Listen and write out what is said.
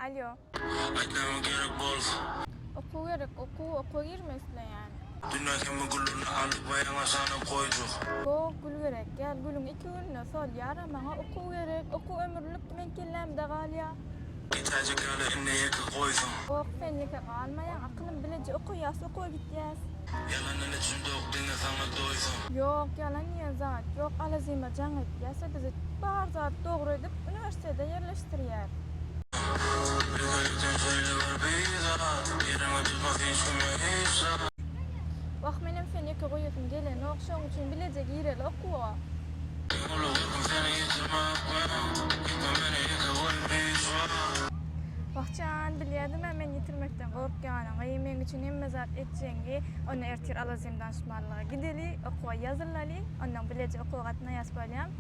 Alo. Aytmam gerek bolsa. Oku gerek, oku girmesine yani. Dünya kimi gülünü alıp ayağına sanıp koydu. Yok gül gerek, gel gülün 2 gününe sol yara bana oku gerek, oku ömürlük men kellemde gal ya. Gitacak gale inne yeki koydum. Yok senlike kalmayan aklım bilece okuyas, oku gitiyas. Yalanın içinde okduğunu sana doydum. Yok yalan ya zat, yok alazima canget yasa bizi bar zat doğru edip üniversitede yerleştiriyer. Birlikten söyle var bizzat. Yerime tutmak hiç kime hiç zat. Bak benim senlike koyuyorsun gelen okşan için bilecek yirel oku. Ulu uykum seni yitirmek ben. Gitme beni yeki koymayız var. Bakçan bilýärdim men yitirmekden gorkýanyň, men için emme zat etjeňi, onu ertir alazym danışmanlyga gideli, okuwa ýazylali, ondan bileje okuwa gatnaýas bolýam.